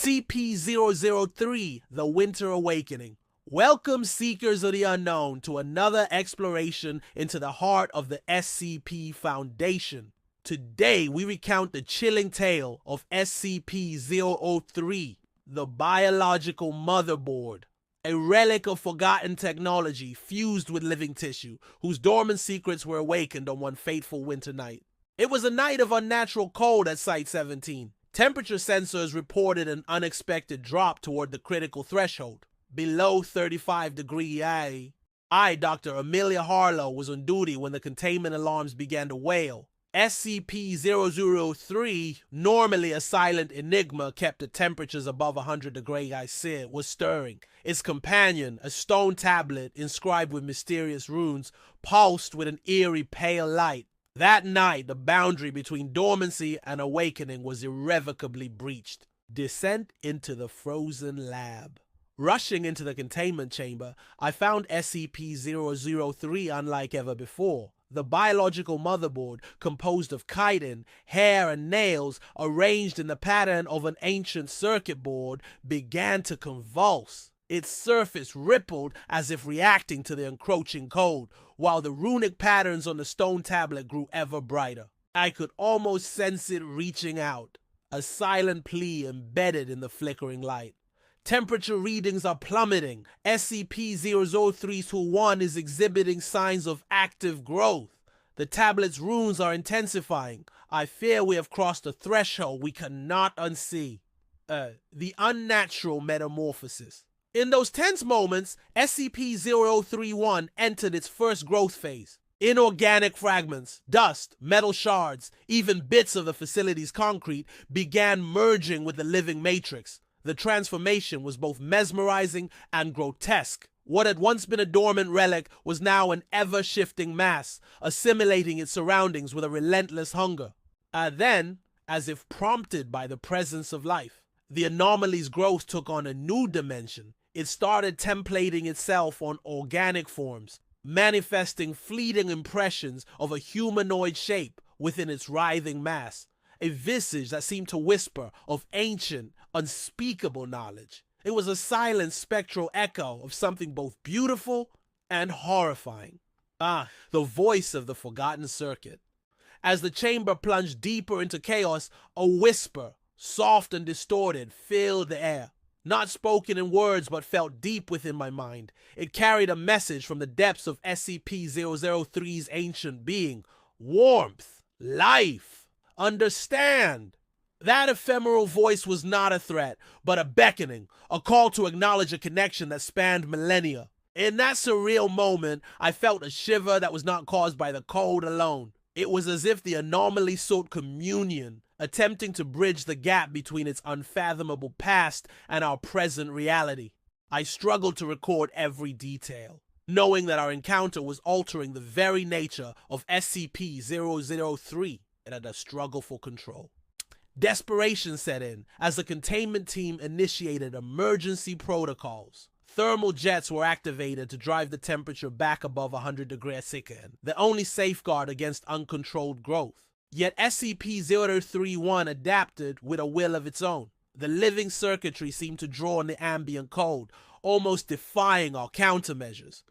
SCP-003, The Winter Awakening. Welcome, seekers of the unknown, to another exploration into the heart of the SCP Foundation. Today, we recount the chilling tale of SCP-003, the Biological Motherboard, a relic of forgotten technology fused with living tissue, whose dormant secrets were awakened on one fateful winter night. It was a night of unnatural cold at Site-17. Temperature sensors reported an unexpected drop toward the critical threshold, below 35 degrees A. I, Dr. Amelia Harlow, was on duty when the containment alarms began to wail. SCP-003, normally a silent enigma kept at temperatures above 100 degrees C, was stirring. Its companion, a stone tablet inscribed with mysterious runes, pulsed with an eerie pale light. That night, the boundary between dormancy and awakening was irrevocably breached. Descent into the frozen lab. Rushing into the containment chamber, I found SCP-003 unlike ever before. The biological motherboard, composed of chitin, hair, and nails, arranged in the pattern of an ancient circuit board, began to convulse. Its surface rippled as if reacting to the encroaching cold, while the runic patterns on the stone tablet grew ever brighter. I could almost sense it reaching out, a silent plea embedded in the flickering light. Temperature readings are plummeting. SCP-003-1 is exhibiting signs of active growth. The tablet's runes are intensifying. I fear we have crossed a threshold we cannot unsee. The unnatural metamorphosis. In those tense moments, SCP-003-1 entered its first growth phase. Inorganic fragments, dust, metal shards, even bits of the facility's concrete began merging with the living matrix. The transformation was both mesmerizing and grotesque. What had once been a dormant relic was now an ever-shifting mass, assimilating its surroundings with a relentless hunger. Then, as if prompted by the presence of life, the anomaly's growth took on a new dimension. It started templating itself on organic forms, manifesting fleeting impressions of a humanoid shape within its writhing mass, a visage that seemed to whisper of ancient, unspeakable knowledge. It was a silent spectral echo of something both beautiful and horrifying. The voice of the forgotten circuit. As the chamber plunged deeper into chaos, a whisper, soft and distorted, filled the air. Not spoken in words, but felt deep within my mind. It carried a message from the depths of SCP-003's ancient being. Warmth. Life. Understand. That ephemeral voice was not a threat, but a beckoning, a call to acknowledge a connection that spanned millennia. In that surreal moment, I felt a shiver that was not caused by the cold alone. It was as if the anomaly sought communion, attempting to bridge the gap between its unfathomable past and our present reality. I struggled to record every detail, knowing that our encounter was altering the very nature of SCP-003 and a struggle for control. Desperation set in as the containment team initiated emergency protocols. Thermal jets were activated to drive the temperature back above 100 degrees C, the only safeguard against uncontrolled growth. Yet SCP-003-1 adapted with a will of its own. The living circuitry seemed to draw on the ambient cold, almost defying our countermeasures.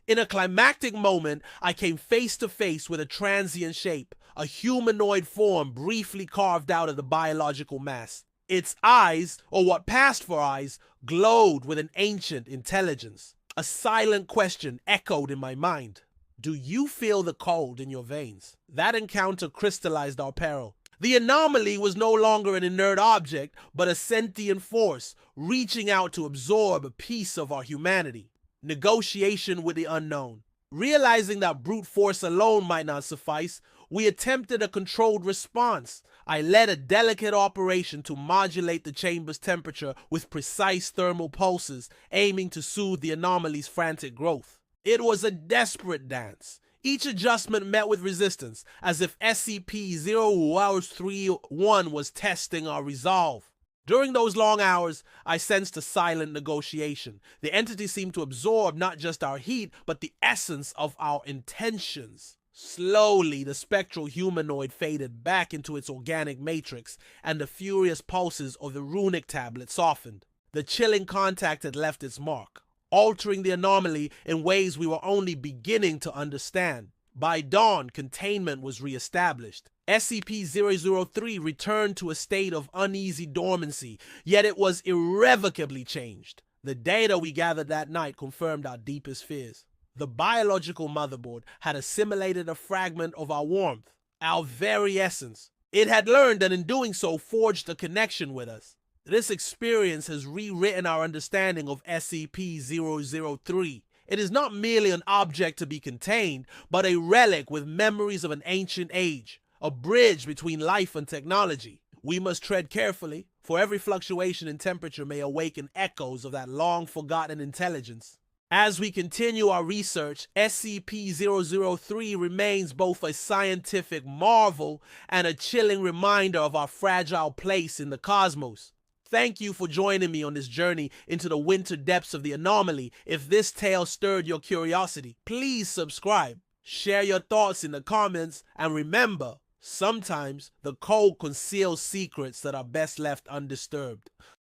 In a climactic moment, I came face to face with a transient shape, a humanoid form briefly carved out of the biological mass. Its eyes, or what passed for eyes, glowed with an ancient intelligence. A silent question echoed in my mind. Do you feel the cold in your veins? That encounter crystallized our peril. The anomaly was no longer an inert object, but a sentient force, reaching out to absorb a piece of our humanity. Negotiation with the unknown. Realizing that brute force alone might not suffice, we attempted a controlled response. I led a delicate operation to modulate the chamber's temperature with precise thermal pulses, aiming to soothe the anomaly's frantic growth. It was a desperate dance. Each adjustment met with resistance, as if SCP-003-1 was testing our resolve. During those long hours, I sensed a silent negotiation. The entity seemed to absorb not just our heat, but the essence of our intentions. Slowly, the spectral humanoid faded back into its organic matrix, and the furious pulses of the runic tablet softened. The chilling contact had left its mark, altering the anomaly in ways we were only beginning to understand. By dawn, containment was re-established. SCP-003 returned to a state of uneasy dormancy, yet it was irrevocably changed. The data we gathered that night confirmed our deepest fears. The biological motherboard had assimilated a fragment of our warmth, our very essence. It had learned and in doing so forged a connection with us. This experience has rewritten our understanding of SCP-003. It is not merely an object to be contained, but a relic with memories of an ancient age, a bridge between life and technology. We must tread carefully, for every fluctuation in temperature may awaken echoes of that long-forgotten intelligence. As we continue our research, SCP-003 remains both a scientific marvel and a chilling reminder of our fragile place in the cosmos. Thank you for joining me on this journey into the winter depths of the anomaly. If this tale stirred your curiosity, please subscribe, share your thoughts in the comments, and remember, sometimes the cold conceals secrets that are best left undisturbed.